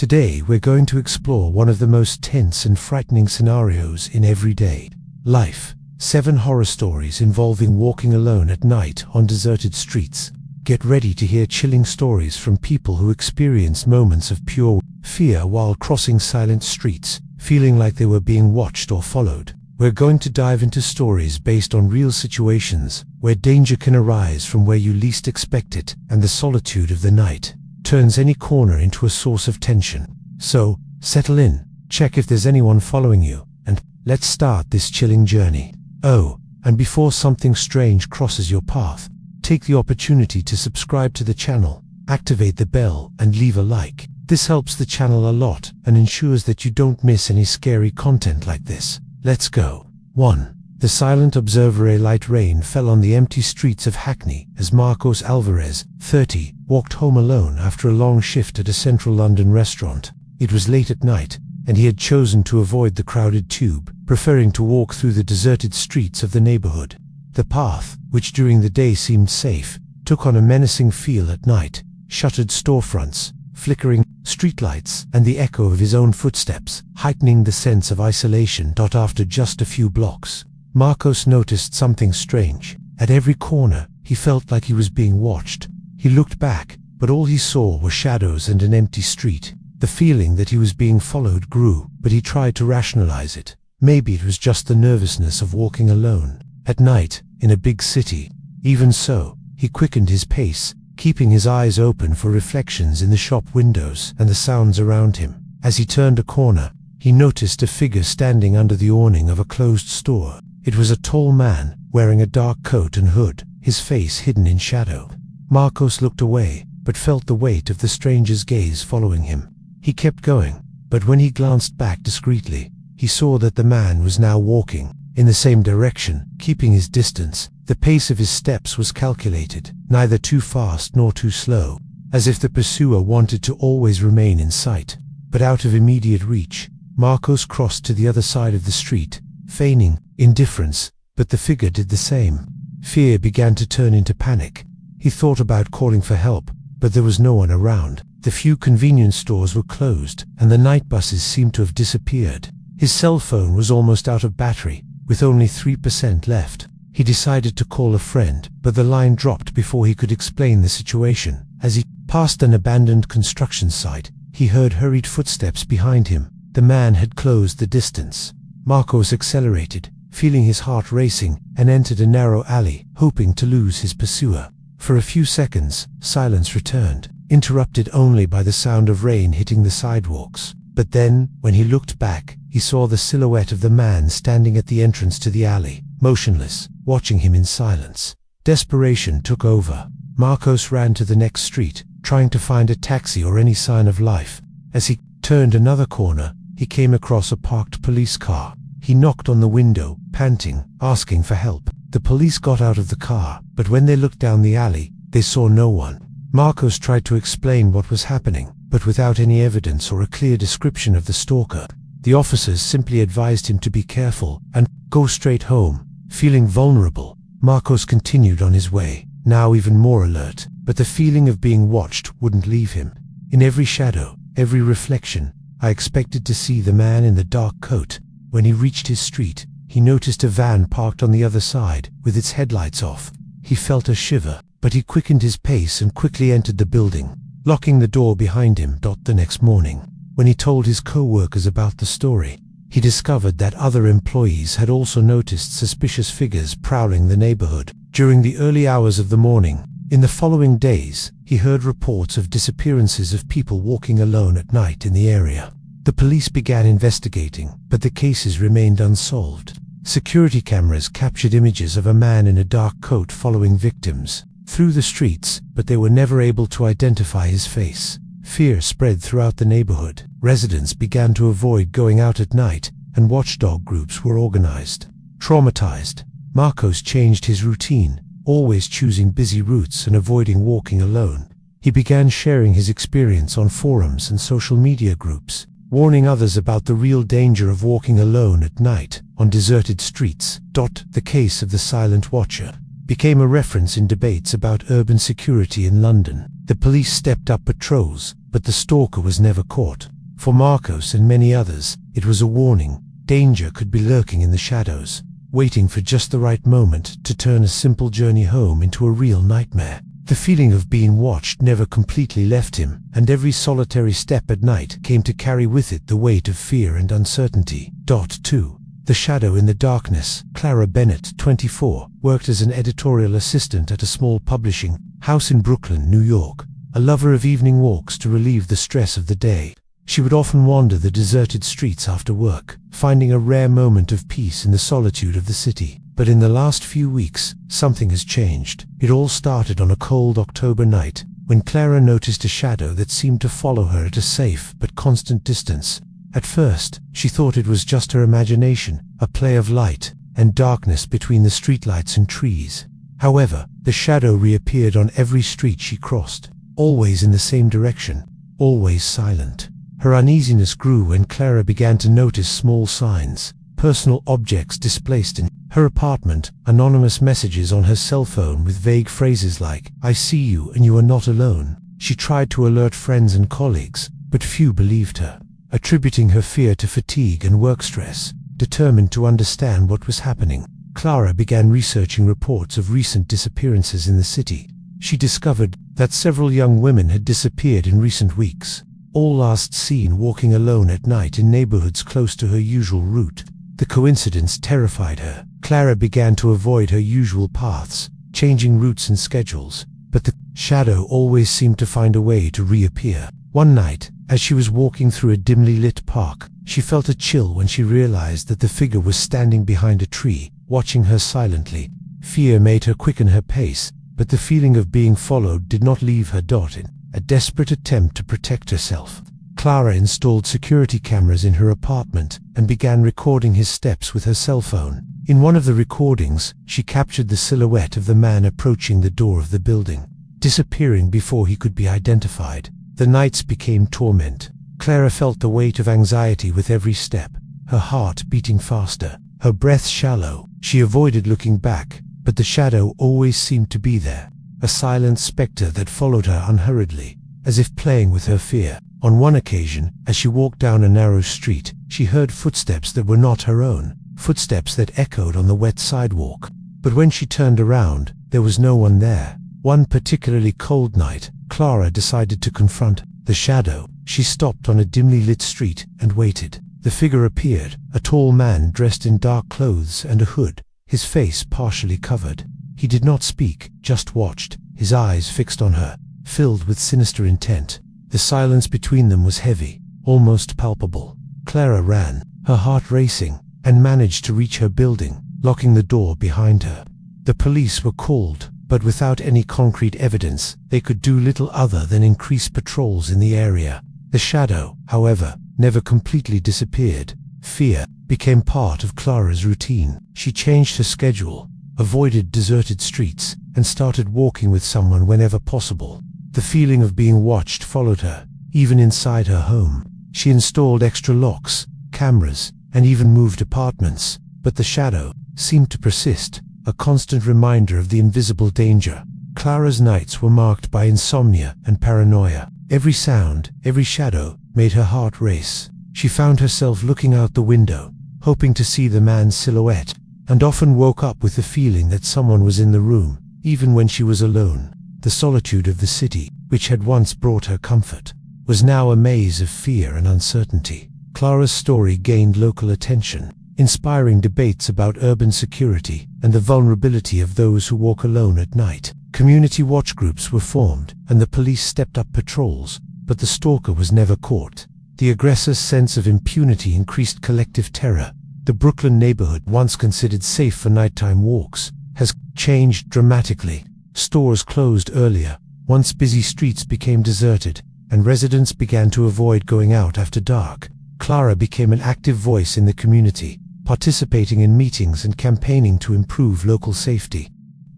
Today we're going to explore one of the most tense and frightening scenarios in everyday life. 7 horror stories involving walking alone at night on deserted streets. Get ready to hear chilling stories from people who experienced moments of pure fear while crossing silent streets, feeling like they were being watched or followed. We're going to dive into stories based on real situations, where danger can arise from where you least expect it, and the solitude of the night turns any corner into a source of tension. So, settle in, check if there's anyone following you, and let's start this chilling journey. Oh, and before something strange crosses your path, take the opportunity to subscribe to the channel, activate the bell, and leave a like. This helps the channel a lot and ensures that you don't miss any scary content like this. Let's go. 1. The silent observer. A light rain fell on the empty streets of Hackney as Marcos Alvarez, 30, walked home alone after a long shift at a central London restaurant. It was late at night, and he had chosen to avoid the crowded tube, preferring to walk through the deserted streets of the neighborhood. The path, which during the day seemed safe, took on a menacing feel at night. Shuttered storefronts, flickering streetlights, and the echo of his own footsteps, heightening the sense of isolation. After just a few blocks, Marcos noticed something strange. At every corner, he felt like he was being watched. He looked back, but all he saw were shadows and an empty street. The feeling that he was being followed grew, but he tried to rationalize it. Maybe it was just the nervousness of walking alone at night in a big city. Even so, he quickened his pace, keeping his eyes open for reflections in the shop windows and the sounds around him. As he turned a corner, he noticed a figure standing under the awning of a closed store. It was a tall man, wearing a dark coat and hood, his face hidden in shadow. Marcos looked away, but felt the weight of the stranger's gaze following him. He kept going, but when he glanced back discreetly, he saw that the man was now walking in the same direction, keeping his distance. The pace of his steps was calculated, neither too fast nor too slow, as if the pursuer wanted to always remain in sight. But out of immediate reach, Marcos crossed to the other side of the street, feigning indifference, but the figure did the same. Fear began to turn into panic. He thought about calling for help, but there was no one around. The few convenience stores were closed, and the night buses seemed to have disappeared. His cell phone was almost out of battery, with only 3% left. He decided to call a friend, but the line dropped before he could explain the situation. As he passed an abandoned construction site, he heard hurried footsteps behind him. The man had closed the distance. Marcos accelerated, feeling his heart racing, and entered a narrow alley, hoping to lose his pursuer. For a few seconds, silence returned, interrupted only by the sound of rain hitting the sidewalks. But then, when he looked back, he saw the silhouette of the man standing at the entrance to the alley, motionless, watching him in silence. Desperation took over. Marcos ran to the next street, trying to find a taxi or any sign of life. As he turned another corner, he came across a parked police car. He knocked on the window, panting, asking for help. The police got out of the car, but when they looked down the alley, they saw no one. Marcos tried to explain what was happening, but without any evidence or a clear description of the stalker. The officers simply advised him to be careful and go straight home. Feeling vulnerable, Marcos continued on his way, now even more alert, but the feeling of being watched wouldn't leave him. In every shadow, every reflection, I expected to see the man in the dark coat. When he reached his street, he noticed a van parked on the other side, with its headlights off. He felt a shiver, but he quickened his pace and quickly entered the building, locking the door behind him. The next morning, when he told his co-workers about the story, he discovered that other employees had also noticed suspicious figures prowling the neighborhood during the early hours of the morning. In the following days, he heard reports of disappearances of people walking alone at night in the area. The police began investigating, but the cases remained unsolved. Security cameras captured images of a man in a dark coat following victims through the streets, but they were never able to identify his face. Fear spread throughout the neighborhood. Residents began to avoid going out at night, and watchdog groups were organized. Traumatized, Marcos changed his routine, always choosing busy routes and avoiding walking alone. He began sharing his experience on forums and social media groups, warning others about the real danger of walking alone at night on deserted streets. The case of the Silent Watcher became a reference in debates about urban security in London. The police stepped up patrols, but the stalker was never caught. For Marcos and many others, it was a warning. Danger could be lurking in the shadows, waiting for just the right moment to turn a simple journey home into a real nightmare. The feeling of being watched never completely left him, and every solitary step at night came to carry with it the weight of fear and uncertainty. 2. The Shadow in the Darkness. Clara Bennett, 24, worked as an editorial assistant at a small publishing house in Brooklyn, New York. A lover of evening walks to relieve the stress of the day, she would often wander the deserted streets after work, finding a rare moment of peace in the solitude of the city. But in the last few weeks, something has changed. It all started on a cold October night, when Clara noticed a shadow that seemed to follow her at a safe but constant distance. At first, she thought it was just her imagination, a play of light and darkness between the streetlights and trees. However, the shadow reappeared on every street she crossed, always in the same direction, always silent. Her uneasiness grew when Clara began to notice small signs, personal objects displaced in her apartment, anonymous messages on her cell phone with vague phrases like, "I see you and you are not alone." She tried to alert friends and colleagues, but few believed her, attributing her fear to fatigue and work stress. Determined to understand what was happening, Clara began researching reports of recent disappearances in the city. She discovered that several young women had disappeared in recent weeks, all last seen walking alone at night in neighborhoods close to her usual route. The coincidence terrified her. Clara began to avoid her usual paths, changing routes and schedules, but the shadow always seemed to find a way to reappear. One night, as she was walking through a dimly lit park, she felt a chill when she realized that the figure was standing behind a tree, watching her silently. Fear made her quicken her pace, but the feeling of being followed did not leave her. In a desperate attempt to protect herself, Clara installed security cameras in her apartment and began recording his steps with her cell phone. In one of the recordings, she captured the silhouette of the man approaching the door of the building, disappearing before he could be identified. The nights became torment. Clara felt the weight of anxiety with every step, her heart beating faster, her breath shallow. She avoided looking back, but the shadow always seemed to be there, a silent specter that followed her unhurriedly, as if playing with her fear. On one occasion, as she walked down a narrow street, she heard footsteps that were not her own, footsteps that echoed on the wet sidewalk. But when she turned around, there was no one there. One particularly cold night, Clara decided to confront the shadow. She stopped on a dimly lit street and waited. The figure appeared, a tall man dressed in dark clothes and a hood, his face partially covered. He did not speak, just watched, his eyes fixed on her, filled with sinister intent. The silence between them was heavy, almost palpable. Clara ran, her heart racing, and managed to reach her building, locking the door behind her. The police were called, but without any concrete evidence, they could do little other than increase patrols in the area. The shadow, however, never completely disappeared. Fear became part of Clara's routine. She changed her schedule, avoided deserted streets, and started walking with someone whenever possible. The feeling of being watched followed her, even inside her home. She installed extra locks, cameras, and even moved apartments, but the shadow seemed to persist, a constant reminder of the invisible danger. Clara's nights were marked by insomnia and paranoia. Every sound, every shadow, made her heart race. She found herself looking out the window, hoping to see the man's silhouette, and often woke up with the feeling that someone was in the room, even when she was alone. The solitude of the city, which had once brought her comfort, was now a maze of fear and uncertainty. Clara's story gained local attention, inspiring debates about urban security and the vulnerability of those who walk alone at night. Community watch groups were formed, and the police stepped up patrols, but the stalker was never caught. The aggressor's sense of impunity increased collective terror. The Brooklyn neighborhood, once considered safe for nighttime walks, has changed dramatically. Stores closed earlier, once busy streets became deserted, and residents began to avoid going out after dark. Clara became an active voice in the community, participating in meetings and campaigning to improve local safety.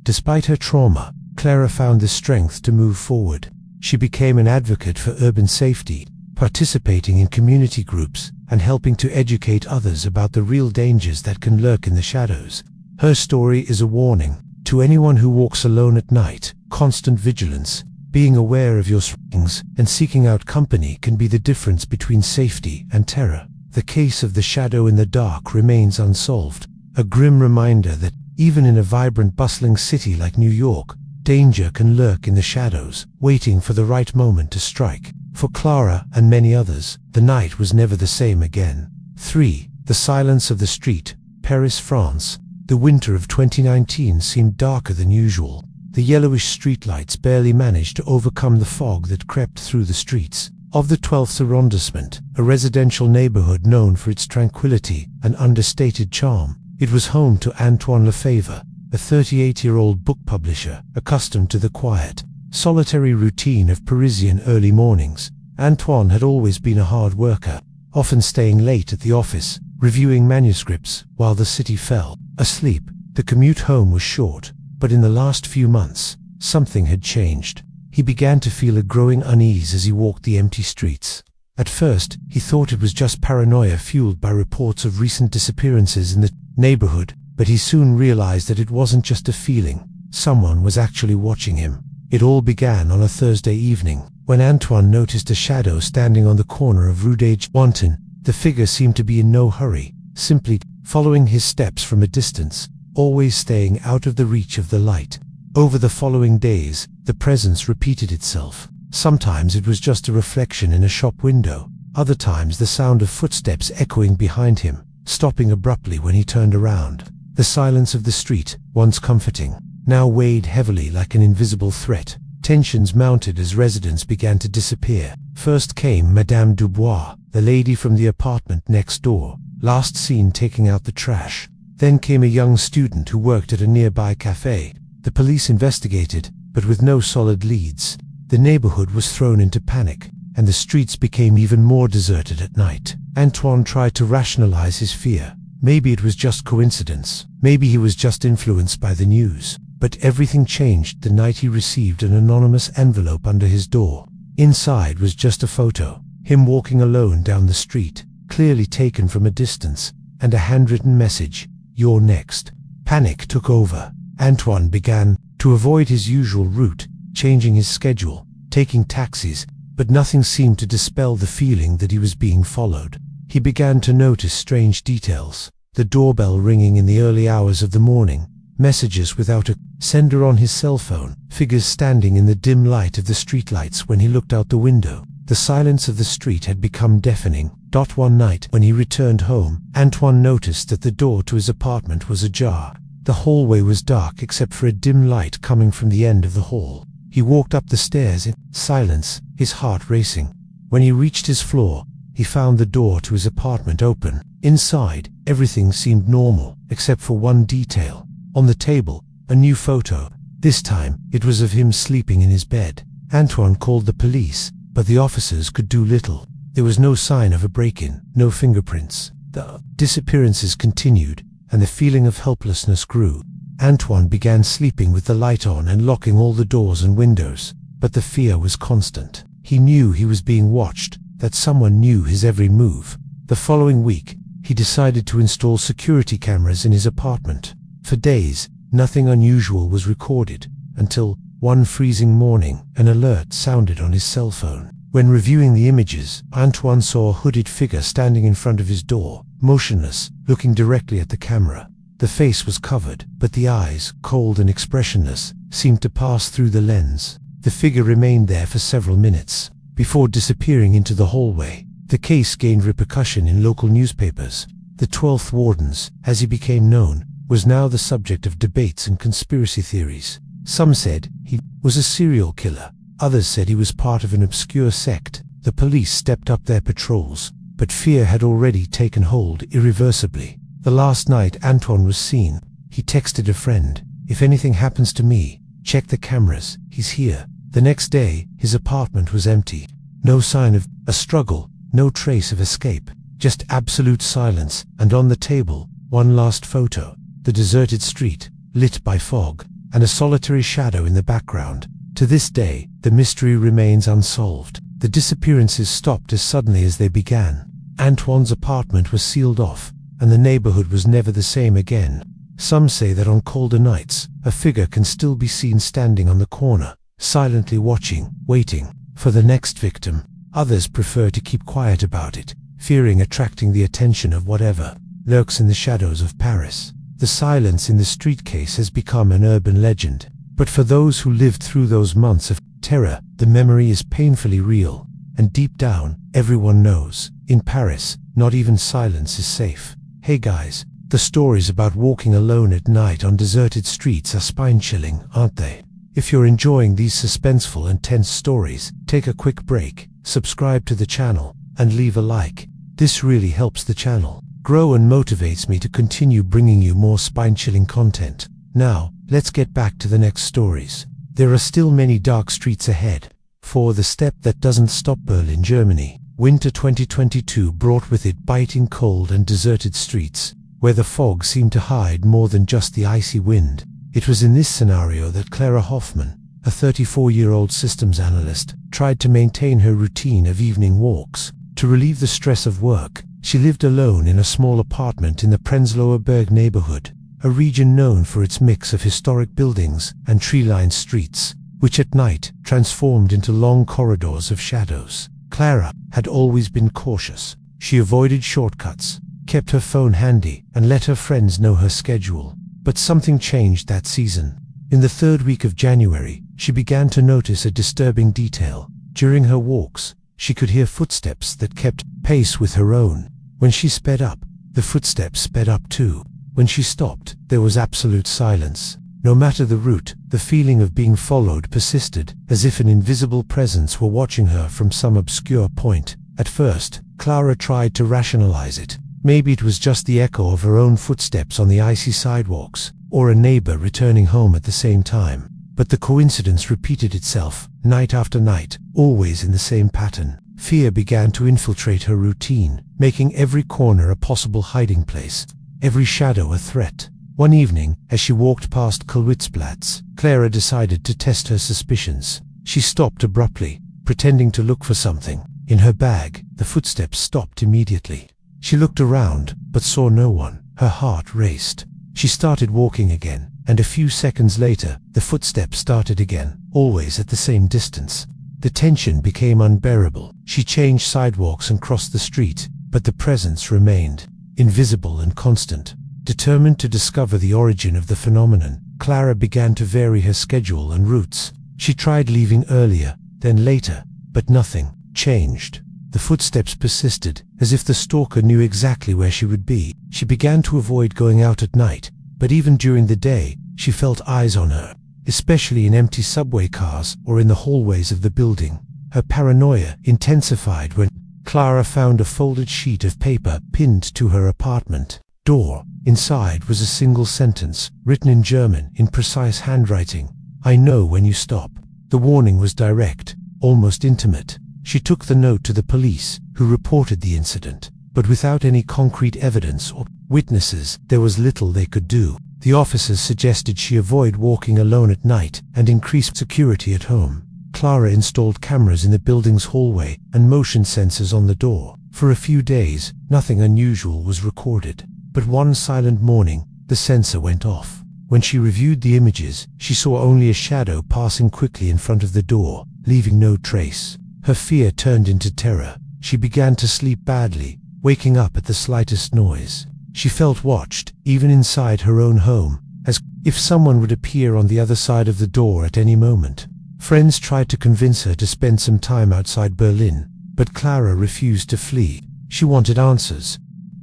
Despite her trauma, Clara found the strength to move forward. She became an advocate for urban safety, participating in community groups and helping to educate others about the real dangers that can lurk in the shadows. Her story is a warning to anyone who walks alone at night. Constant vigilance, Being aware of your surroundings and seeking out company can be the difference between safety and terror. The case of the shadow in the dark remains unsolved, a grim reminder that, even in a vibrant, bustling city like New York, danger can lurk in the shadows, waiting for the right moment to strike. For Clara and many others, the night was never the same again. 3. The silence of the street. Paris, France. The winter of 2019 seemed darker than usual. The yellowish streetlights barely managed to overcome the fog that crept through the streets of the 12th arrondissement, a residential neighborhood known for its tranquility and understated charm. It was home to Antoine Lefebvre, a 38-year-old book publisher, accustomed to the quiet, solitary routine of Parisian early mornings. Antoine had always been a hard worker, often staying late at the office, reviewing manuscripts while the city fell asleep. The commute home was short, but in the last few months, something had changed. He began to feel a growing unease as he walked the empty streets. At first, he thought it was just paranoia fueled by reports of recent disappearances in the neighborhood, but he soon realized that it wasn't just a feeling. Someone was actually watching him. It all began on a Thursday evening, when Antoine noticed a shadow standing on the corner of Rue des Wanton. The figure seemed to be in no hurry, simply following his steps from a distance, always staying out of the reach of the light. Over the following days, the presence repeated itself. Sometimes it was just a reflection in a shop window, other times the sound of footsteps echoing behind him, stopping abruptly when he turned around. The silence of the street, once comforting, now weighed heavily like an invisible threat. Tensions mounted as residents began to disappear. First came Madame Dubois, the lady from the apartment next door, last seen taking out the trash. Then came a young student who worked at a nearby cafe. The police investigated, but with no solid leads. The neighborhood was thrown into panic, and the streets became even more deserted at night. Antoine tried to rationalize his fear. Maybe it was just coincidence. Maybe he was just influenced by the news. But everything changed the night he received an anonymous envelope under his door. Inside was just a photo, him walking alone down the street, clearly taken from a distance, and a handwritten message, "You're next." Panic took over. Antoine began to avoid his usual route, changing his schedule, taking taxis, but nothing seemed to dispel the feeling that he was being followed. He began to notice strange details, the doorbell ringing in the early hours of the morning, messages without a sender on his cell phone, figures standing in the dim light of the streetlights when he looked out the window. The silence of the street had become deafening. One night, when he returned home, Antoine noticed that the door to his apartment was ajar. The hallway was dark except for a dim light coming from the end of the hall. He walked up the stairs in silence, his heart racing. When he reached his floor, he found the door to his apartment open. Inside, everything seemed normal, except for one detail. On the table, a new photo. This time, it was of him sleeping in his bed. Antoine called the police, but the officers could do little. There was no sign of a break-in, no fingerprints. The disappearances continued, and the feeling of helplessness grew. Antoine began sleeping with the light on and locking all the doors and windows, but the fear was constant. He knew he was being watched, that someone knew his every move. The following week, he decided to install security cameras in his apartment. For days, nothing unusual was recorded, until, one freezing morning, an alert sounded on his cell phone. When reviewing the images, Antoine saw a hooded figure standing in front of his door, motionless, looking directly at the camera. The face was covered, but the eyes, cold and expressionless, seemed to pass through the lens. The figure remained there for several minutes, before disappearing into the hallway. The case gained repercussion in local newspapers. The 12th Wardens, as he became known, was now the subject of debates and conspiracy theories. Some said he was a serial killer. Others said he was part of an obscure sect. The police stepped up their patrols, but fear had already taken hold irreversibly. The last night Antoine was seen, he texted a friend, "If anything happens to me, check the cameras, he's here." The next day, his apartment was empty. No sign of a struggle, no trace of escape, just absolute silence, and on the table, one last photo, the deserted street, lit by fog, and a solitary shadow in the background. To this day, the mystery remains unsolved. The disappearances stopped as suddenly as they began. Antoine's apartment was sealed off, and the neighborhood was never the same again. Some say that on colder nights, a figure can still be seen standing on the corner, silently watching, waiting for the next victim. Others prefer to keep quiet about it, fearing attracting the attention of whatever lurks in the shadows of Paris. The silence in the street case has become an urban legend, but for those who lived through those months of terror, the memory is painfully real, and deep down, everyone knows, in Paris, not even silence is safe. Hey guys, the stories about walking alone at night on deserted streets are spine-chilling, aren't they? If you're enjoying these suspenseful and tense stories, take a quick break, subscribe to the channel, and leave a like. This really helps the channel grow and motivates me to continue bringing you more spine-chilling content. Now, let's get back to the next stories. There are still many dark streets ahead. For the step that doesn't stop. Berlin, Germany. Winter 2022 brought with it biting cold and deserted streets, where the fog seemed to hide more than just the icy wind. It was in this scenario that Clara Hoffman, a 34-year-old systems analyst, tried to maintain her routine of evening walks. To relieve the stress of work, she lived alone in a small apartment in the Prenzlauer Berg neighborhood, a region known for its mix of historic buildings and tree-lined streets, which at night transformed into long corridors of shadows. Clara had always been cautious. She avoided shortcuts, kept her phone handy, and let her friends know her schedule. But something changed that season. In the third week of January, she began to notice a disturbing detail. During her walks, she could hear footsteps that kept pace with her own. When she sped up, the footsteps sped up too. When she stopped, there was absolute silence. No matter the route, the feeling of being followed persisted, as if an invisible presence were watching her from some obscure point. At first, Clara tried to rationalize it. Maybe it was just the echo of her own footsteps on the icy sidewalks, or a neighbor returning home at the same time. But the coincidence repeated itself, night after night, always in the same pattern. Fear began to infiltrate her routine, making every corner a possible hiding place, every shadow a threat. One evening, as she walked past Kollwitzplatz, Clara decided to test her suspicions. She stopped abruptly, pretending to look for something. In her bag, the footsteps stopped immediately. She looked around, but saw no one. Her heart raced. She started walking again, and a few seconds later, the footsteps started again, always at the same distance. The tension became unbearable. She changed sidewalks and crossed the street, but the presence remained, invisible and constant. Determined to discover the origin of the phenomenon, Clara began to vary her schedule and routes. She tried leaving earlier, then later, but nothing changed. The footsteps persisted, as if the stalker knew exactly where she would be. She began to avoid going out at night, but even during the day, she felt eyes on her, especially in empty subway cars or in the hallways of the building. Her paranoia intensified when Clara found a folded sheet of paper pinned to her apartment door. Inside was a single sentence, written in German in precise handwriting. "I know when you stop." The warning was direct, almost intimate. She took the note to the police, who reported the incident. But without any concrete evidence or witnesses, there was little they could do. The officers suggested she avoid walking alone at night and increase security at home. Clara installed cameras in the building's hallway and motion sensors on the door. For a few days, nothing unusual was recorded. But one silent morning, the sensor went off. When she reviewed the images, she saw only a shadow passing quickly in front of the door, leaving no trace. Her fear turned into terror. She began to sleep badly, waking up at the slightest noise. She felt watched, even inside her own home, as if someone would appear on the other side of the door at any moment. Friends tried to convince her to spend some time outside Berlin, but Clara refused to flee. She wanted answers.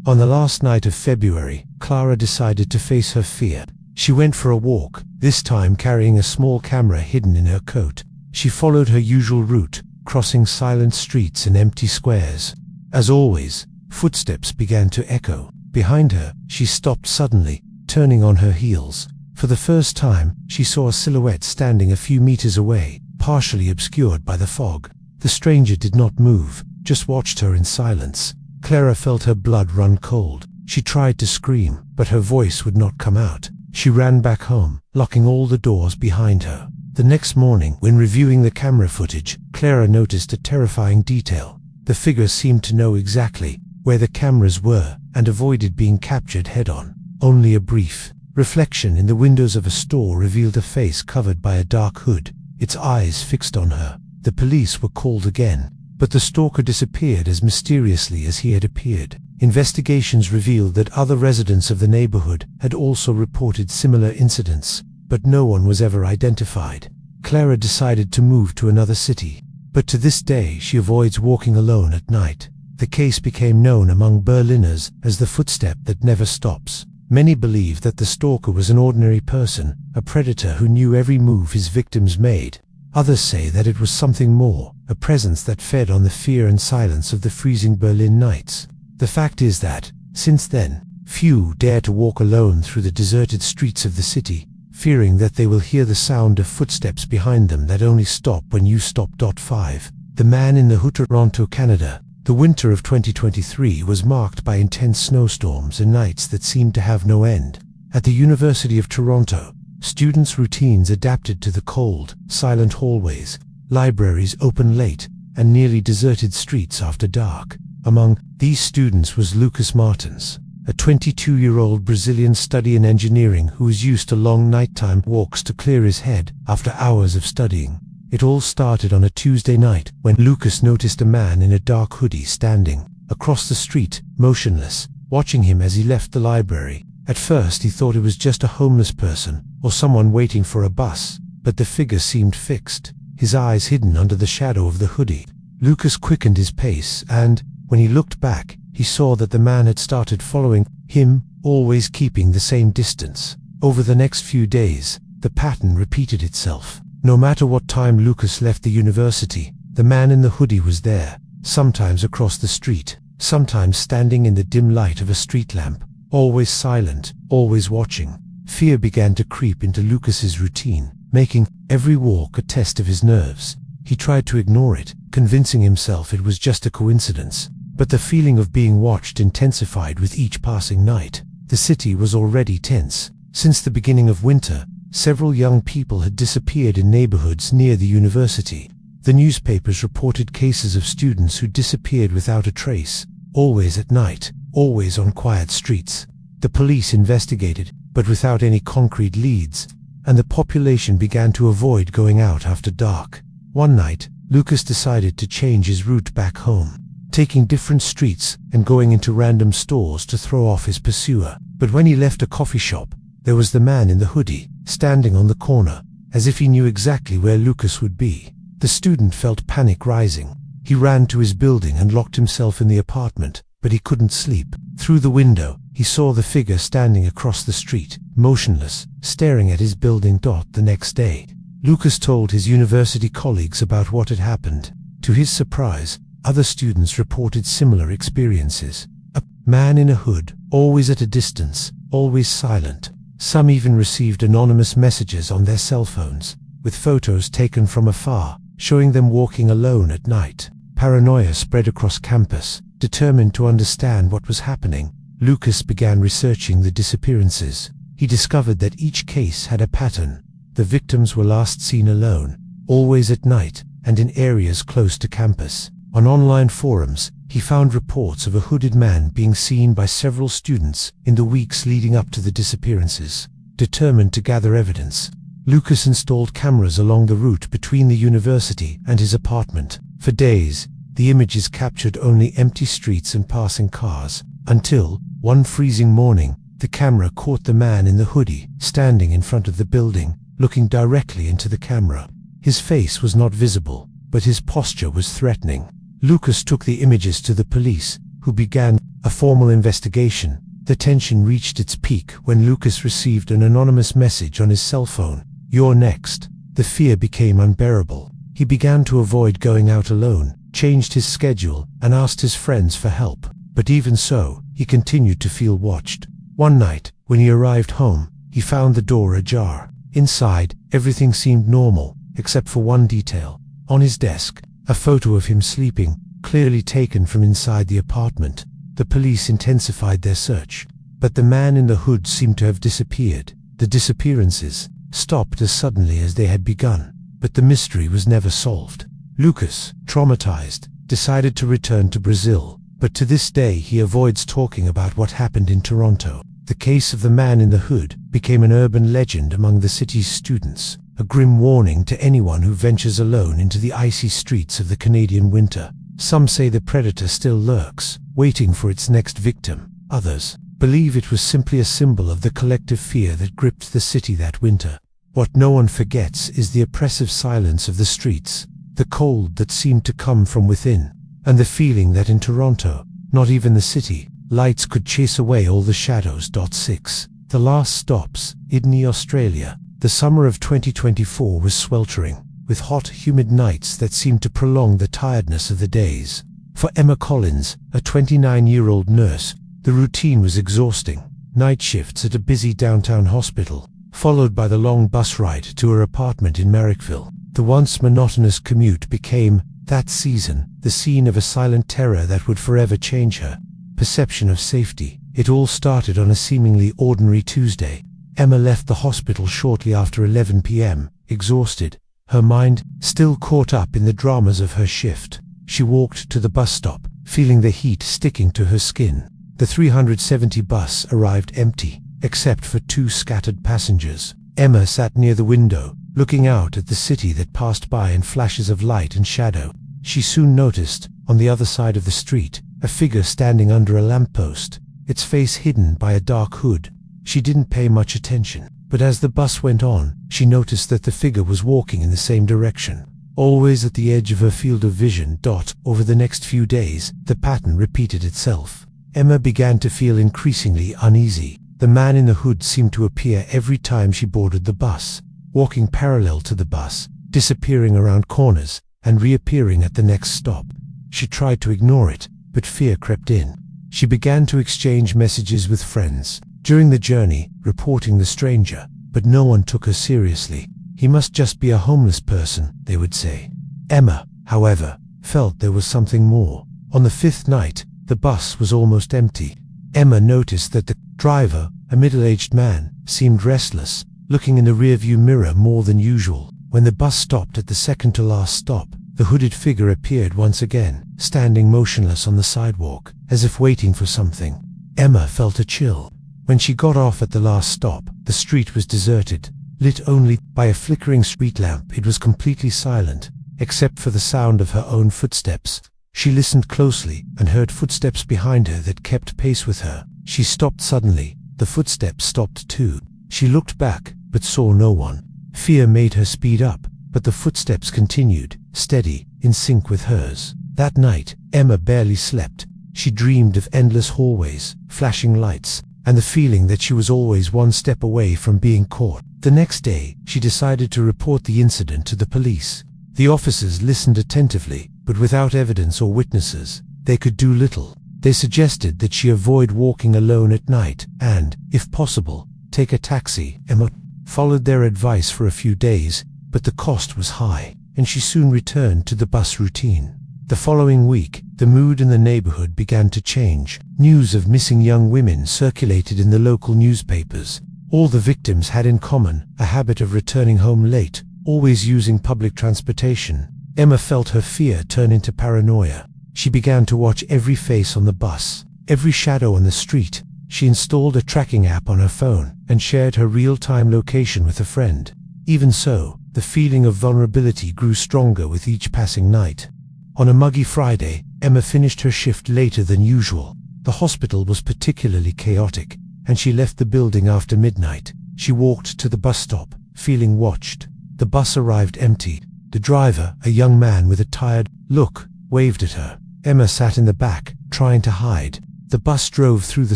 On the last night of February, Clara decided to face her fear. She went for a walk, this time carrying a small camera hidden in her coat. She followed her usual route, crossing silent streets and empty squares. As always, footsteps began to echo. Behind her, she stopped suddenly, turning on her heels. For the first time, she saw a silhouette standing a few meters away, partially obscured by the fog. The stranger did not move, just watched her in silence. Clara felt her blood run cold. She tried to scream, but her voice would not come out. She ran back home, locking all the doors behind her. The next morning, when reviewing the camera footage, Clara noticed a terrifying detail. The figure seemed to know exactly where the cameras were and avoided being captured head-on. Only a brief reflection in the windows of a store revealed a face covered by a dark hood. its eyes fixed on her. The police were called again, but the stalker disappeared as mysteriously as he had appeared. Investigations revealed that other residents of the neighborhood had also reported similar incidents, but no one was ever identified. Clara decided to move to another city, but to this day she avoids walking alone at night. The case became known among Berliners as the footstep that never stops. Many believe that the stalker was an ordinary person, a predator who knew every move his victims made. Others say that it was something more, a presence that fed on the fear and silence of the freezing Berlin nights. The fact is that, since then, few dare to walk alone through the deserted streets of the city, fearing that they will hear the sound of footsteps behind them that only stop when you stop. 5. The Man in the Hood, Toronto, Canada. The winter of 2023 was marked by intense snowstorms and nights that seemed to have no end. At the University of Toronto, students' routines adapted to the cold, silent hallways, libraries open late, and nearly deserted streets after dark. Among these students was Lucas Martins, a 22-year-old Brazilian studying engineering who was used to long nighttime walks to clear his head after hours of studying. It all started on a Tuesday night when Lucas noticed a man in a dark hoodie standing across the street, motionless, watching him as he left the library. At first he thought it was just a homeless person or someone waiting for a bus, but the figure seemed fixed, his eyes hidden under the shadow of the hoodie. Lucas quickened his pace and, when he looked back, he saw that the man had started following him, always keeping the same distance. Over the next few days, the pattern repeated itself. No matter what time Lucas left the university, the man in the hoodie was there, sometimes across the street, sometimes standing in the dim light of a street lamp, always silent, always watching. Fear began to creep into Lucas's routine, making every walk a test of his nerves. He tried to ignore it, convincing himself it was just a coincidence, but the feeling of being watched intensified with each passing night. The city was already tense. Since the beginning of winter, several young people had disappeared in neighborhoods near the university. The newspapers reported cases of students who disappeared without a trace, always at night, always on quiet streets. The police investigated, but without any concrete leads, and the population began to avoid going out after dark. One night, Lucas decided to change his route back home, taking different streets and going into random stores to throw off his pursuer. But when he left a coffee shop, there was the man in the hoodie, standing on the corner, as if he knew exactly where Lucas would be. The student felt panic rising. He ran to his building and locked himself in the apartment, but he couldn't sleep. Through the window, he saw the figure standing across the street, motionless, staring at his building. The next day, Lucas told his university colleagues about what had happened. To his surprise, other students reported similar experiences. A man in a hood, always at a distance, always silent. Some even received anonymous messages on their cell phones, with photos taken from afar, showing them walking alone at night. Paranoia spread across campus. Determined to understand what was happening, Lucas began researching the disappearances. He discovered that each case had a pattern. The victims were last seen alone, always at night, and in areas close to campus. On online forums, he found reports of a hooded man being seen by several students in the weeks leading up to the disappearances. Determined to gather evidence, Lucas installed cameras along the route between the university and his apartment. For days, the images captured only empty streets and passing cars, until, one freezing morning, the camera caught the man in the hoodie, standing in front of the building, looking directly into the camera. His face was not visible, but his posture was threatening. Lucas took the images to the police, who began a formal investigation. The tension reached its peak when Lucas received an anonymous message on his cell phone. "You're next." The fear became unbearable. He began to avoid going out alone, changed his schedule, and asked his friends for help. But even so, he continued to feel watched. One night, when he arrived home, he found the door ajar. Inside, everything seemed normal, except for one detail. On his desk, a photo of him sleeping, clearly taken from inside the apartment. The police intensified their search, but the man in the hood seemed to have disappeared. The disappearances stopped as suddenly as they had begun, but the mystery was never solved. Lucas, traumatized, decided to return to Brazil, but to this day he avoids talking about what happened in Toronto. The case of the man in the hood became an urban legend among the city's students. a grim warning to anyone who ventures alone into the icy streets of the Canadian winter. Some say the predator still lurks, waiting for its next victim. Others believe it was simply a symbol of the collective fear that gripped the city that winter. What no one forgets is the oppressive silence of the streets, the cold that seemed to come from within, and the feeling that in Toronto, not even the city lights could chase away all the shadows. 6. The Last Stops, Sydney, Australia. The summer of 2024 was sweltering, with hot, humid nights that seemed to prolong the tiredness of the days. For Emma Collins, a 29-year-old nurse, the routine was exhausting. Night shifts at a busy downtown hospital, followed by the long bus ride to her apartment in Marrickville. The once monotonous commute became, that season, the scene of a silent terror that would forever change her perception of safety. It all started on a seemingly ordinary Tuesday. Emma left the hospital shortly after 11 p.m., exhausted, her mind still caught up in the dramas of her shift. She walked to the bus stop, feeling the heat sticking to her skin. The 370 bus arrived empty, except for 2 scattered passengers. Emma sat near the window, looking out at the city that passed by in flashes of light and shadow. She soon noticed, on the other side of the street, a figure standing under a lamppost, its face hidden by a dark hood. She didn't pay much attention, but as the bus went on, she noticed that the figure was walking in the same direction, always at the edge of her field of vision. Over the next few days, the pattern repeated itself. Emma began to feel increasingly uneasy. The man in the hood seemed to appear every time she boarded the bus, walking parallel to the bus, disappearing around corners, and reappearing at the next stop. She tried to ignore it, but fear crept in. She began to exchange messages with friends during the journey, reporting the stranger, but no one took her seriously. He must just be a homeless person, they would say. Emma, however, felt there was something more. On the 5th night, the bus was almost empty. Emma noticed that the driver, a middle-aged man, seemed restless, looking in the rearview mirror more than usual. When the bus stopped at the second-to-last stop, the hooded figure appeared once again, standing motionless on the sidewalk, as if waiting for something. Emma felt a chill. When she got off at the last stop, the street was deserted, lit only by a flickering street lamp. It was completely silent, except for the sound of her own footsteps. She listened closely and heard footsteps behind her that kept pace with her. She stopped suddenly. The footsteps stopped too. She looked back, but saw no one. Fear made her speed up, but the footsteps continued, steady, in sync with hers. That night, Emma barely slept. She dreamed of endless hallways, flashing lights, and the feeling that she was always one step away from being caught. The next day, she decided to report the incident to the police. The officers listened attentively, but without evidence or witnesses, they could do little. They suggested that she avoid walking alone at night and, if possible, take a taxi. Emma followed their advice for a few days, but the cost was high, and she soon returned to the bus routine. The following week, the mood in the neighborhood began to change. News of missing young women circulated in the local newspapers. All the victims had in common a habit of returning home late, always using public transportation. Emma felt her fear turn into paranoia. She began to watch every face on the bus, every shadow on the street. She installed a tracking app on her phone and shared her real-time location with a friend. Even so, the feeling of vulnerability grew stronger with each passing night. On a muggy Friday, Emma finished her shift later than usual. The hospital was particularly chaotic, and she left the building after midnight. She walked to the bus stop, feeling watched. The bus arrived empty. The driver, a young man with a tired look, waved at her. Emma sat in the back, trying to hide. The bus drove through the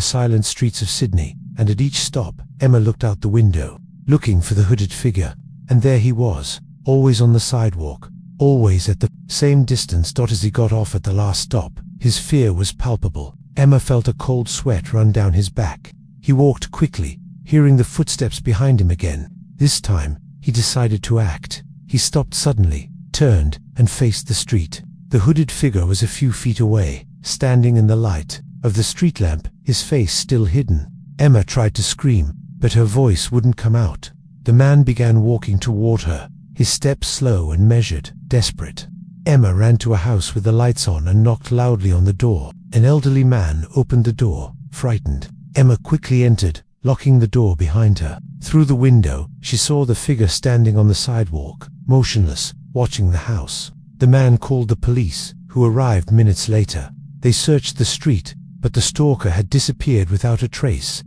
silent streets of Sydney, and at each stop, Emma looked out the window, looking for the hooded figure. And there he was, always on the sidewalk, always at the same distance. As he got off at the last stop, his fear was palpable. Emma felt a cold sweat run down his back. He walked quickly, hearing the footsteps behind him again. This time, he decided to act. He stopped suddenly, turned, and faced the street. The hooded figure was a few feet away, standing in the light of the street lamp, his face still hidden. Emma tried to scream, but her voice wouldn't come out. The man began walking toward her, his steps slow and measured, desperate. Emma ran to a house with the lights on and knocked loudly on the door. An elderly man opened the door, frightened. Emma quickly entered, locking the door behind her. Through the window, she saw the figure standing on the sidewalk, motionless, watching the house. The man called the police, who arrived minutes later. They searched the street, but the stalker had disappeared without a trace.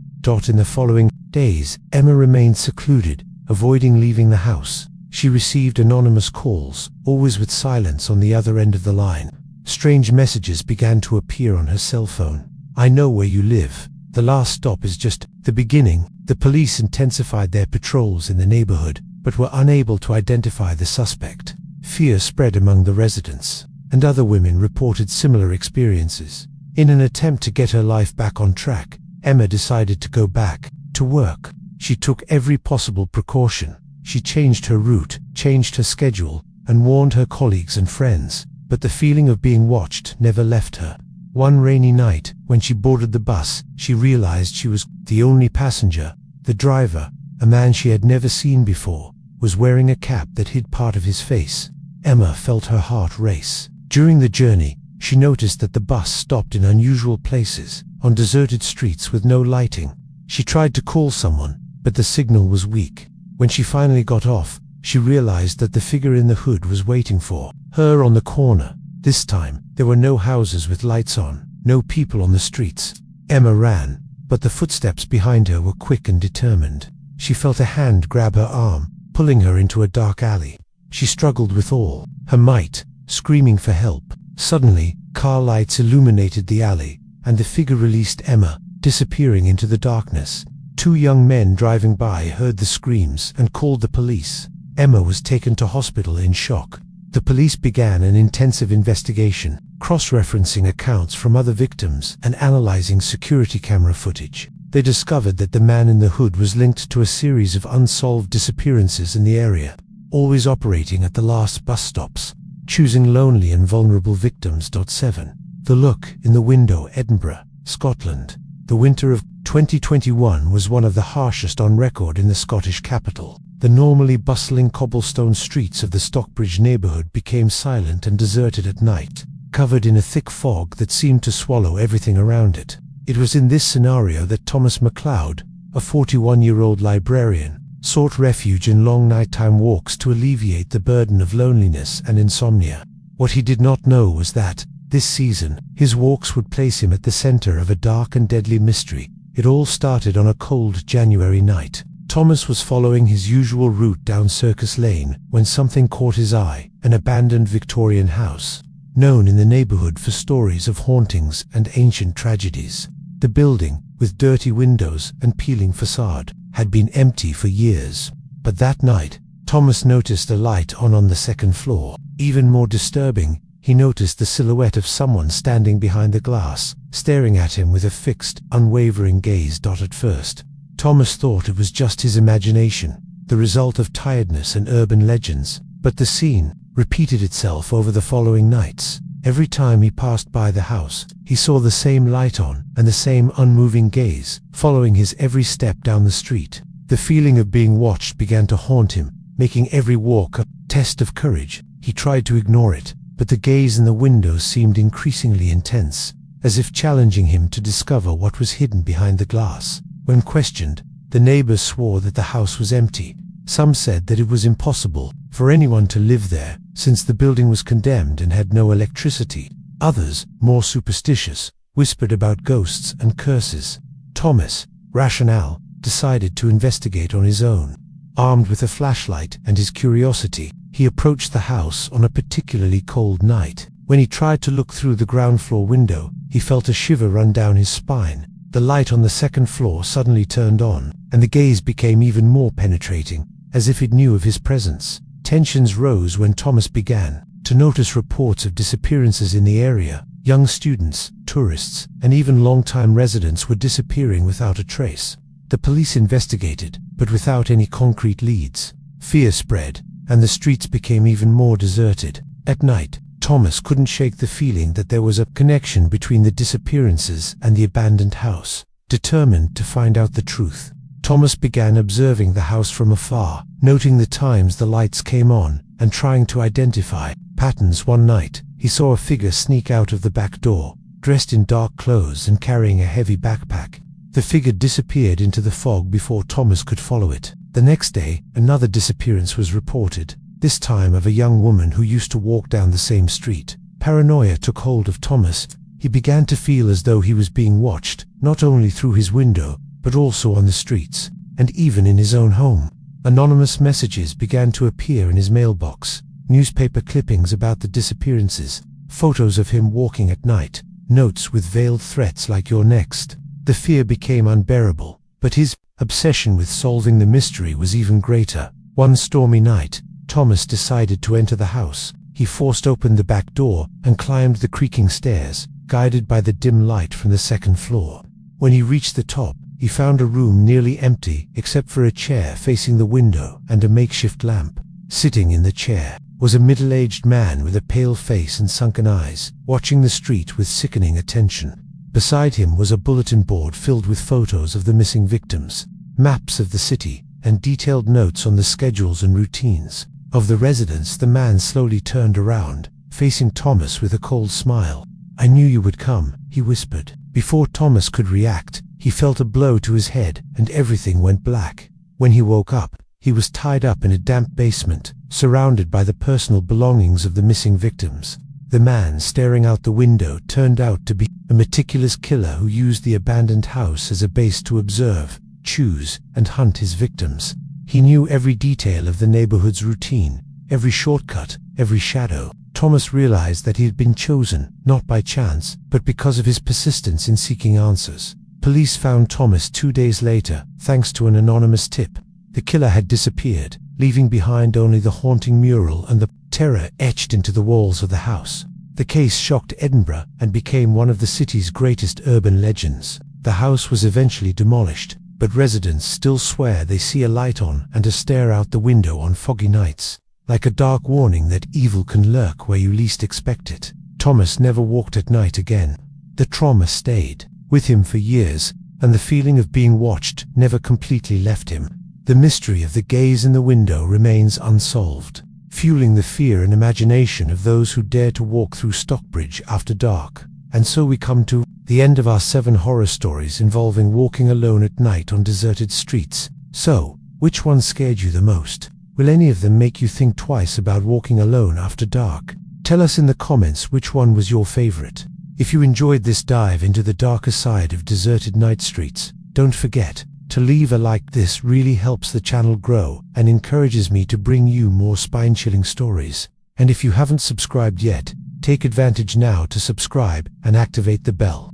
In the following days, Emma remained secluded, avoiding leaving the house. She received anonymous calls, always with silence on the other end of the line. Strange messages began to appear on her cell phone. "I know where you live. The last stop is just the beginning." The police intensified their patrols in the neighborhood, but were unable to identify the suspect. Fear spread among the residents, and other women reported similar experiences. In an attempt to get her life back on track, Emma decided to go back to work. She took every possible precaution. She changed her route, changed her schedule, and warned her colleagues and friends, but the feeling of being watched never left her. One rainy night, when she boarded the bus, she realized she was the only passenger. The driver, a man she had never seen before, was wearing a cap that hid part of his face. Emma felt her heart race. During the journey, she noticed that the bus stopped in unusual places, on deserted streets with no lighting. She tried to call someone, but the signal was weak. When she finally got off, she realized that the figure in the hood was waiting for her on the corner. This time, there were no houses with lights on, no people on the streets. Emma ran, but the footsteps behind her were quick and determined. She felt a hand grab her arm, pulling her into a dark alley. She struggled with all her might, screaming for help. Suddenly, car lights illuminated the alley, and the figure released Emma, disappearing into the darkness. Two young men driving by heard the screams and called the police. Emma was taken to hospital in shock. The police began an intensive investigation, cross-referencing accounts from other victims and analyzing security camera footage. They discovered that the man in the hood was linked to a series of unsolved disappearances in the area, always operating at the last bus stops, choosing lonely and vulnerable victims. 7. The Look in the Window, Edinburgh, Scotland. The winter of 2021 was one of the harshest on record in the Scottish capital. The normally bustling cobblestone streets of the Stockbridge neighborhood became silent and deserted at night, covered in a thick fog that seemed to swallow everything around it. It was in this scenario that Thomas MacLeod, a 41-year-old librarian, sought refuge in long nighttime walks to alleviate the burden of loneliness and insomnia. What he did not know was that, this season, his walks would place him at the center of a dark and deadly mystery. It all started on a cold January night. Thomas was following his usual route down Circus Lane when something caught his eye: an abandoned Victorian house, known in the neighborhood for stories of hauntings and ancient tragedies. The building, with dirty windows and peeling facade, had been empty for years. But that night, Thomas noticed a light on the second floor. Even more disturbing, he noticed the silhouette of someone standing behind the glass, staring at him with a fixed, unwavering gaze. At first, Thomas thought it was just his imagination, the result of tiredness and urban legends, but the scene repeated itself over the following nights. Every time he passed by the house, he saw the same light on and the same unmoving gaze, following his every step down the street. The feeling of being watched began to haunt him, making every walk a test of courage. He tried to ignore it, but the gaze in the windows seemed increasingly intense, as if challenging him to discover what was hidden behind the glass. When questioned, the neighbors swore that the house was empty. Some said that it was impossible for anyone to live there, since the building was condemned and had no electricity. Others, more superstitious, whispered about ghosts and curses. Thomas, rationale, decided to investigate on his own. Armed with a flashlight and his curiosity, he approached the house on a particularly cold night. When he tried to look through the ground floor window, he felt a shiver run down his spine. The light on the second floor suddenly turned on, and the gaze became even more penetrating, as if it knew of his presence. Tensions rose when Thomas began to notice reports of disappearances in the area. Young students, tourists, and even long-time residents were disappearing without a trace. The police investigated, but without any concrete leads. Fear spread, and the streets became even more deserted. At night, Thomas couldn't shake the feeling that there was a connection between the disappearances and the abandoned house. Determined to find out the truth, Thomas began observing the house from afar, noting the times the lights came on, and trying to identify patterns. One night, he saw a figure sneak out of the back door, dressed in dark clothes and carrying a heavy backpack. The figure disappeared into the fog before Thomas could follow it. The next day, another disappearance was reported, this time of a young woman who used to walk down the same street. Paranoia took hold of Thomas. He began to feel as though he was being watched, not only through his window, but also on the streets, and even in his own home. Anonymous messages began to appear in his mailbox, newspaper clippings about the disappearances, photos of him walking at night, notes with veiled threats like "you're next." The fear became unbearable, but his obsession with solving the mystery was even greater. One stormy night, Thomas decided to enter the house. He forced open the back door and climbed the creaking stairs, guided by the dim light from the second floor. When he reached the top, he found a room nearly empty except for a chair facing the window and a makeshift lamp. Sitting in the chair was a middle-aged man with a pale face and sunken eyes, watching the street with sickening attention. Beside him was a bulletin board filled with photos of the missing victims, maps of the city, and detailed notes on the schedules and routines of the residents. The man slowly turned around, facing Thomas with a cold smile. "I knew you would come," he whispered. Before Thomas could react, he felt a blow to his head, and everything went black. When he woke up, he was tied up in a damp basement, surrounded by the personal belongings of the missing victims. The man staring out the window turned out to be a meticulous killer who used the abandoned house as a base to observe, choose, and hunt his victims. He knew every detail of the neighborhood's routine, every shortcut, every shadow. Thomas realized that he had been chosen, not by chance, but because of his persistence in seeking answers. Police found Thomas 2 days later, thanks to an anonymous tip. The killer had disappeared, leaving behind only the haunting mural and the terror etched into the walls of the house. The case shocked Edinburgh and became one of the city's greatest urban legends. The house was eventually demolished, but residents still swear they see a light on and a stare out the window on foggy nights, like a dark warning that evil can lurk where you least expect it. Thomas never walked at night again. The trauma stayed with him for years, and the feeling of being watched never completely left him. The mystery of the gaze in the window remains unsolved, fueling the fear and imagination of those who dare to walk through Stockbridge after dark. And so we come to the end of our 7 horror stories involving walking alone at night on deserted streets. So, which one scared you the most? Will any of them make you think twice about walking alone after dark? Tell us in the comments which one was your favorite. If you enjoyed this dive into the darker side of deserted night streets, don't forget to leave a like. This really helps the channel grow and encourages me to bring you more spine-chilling stories. And if you haven't subscribed yet, take advantage now to subscribe and activate the bell.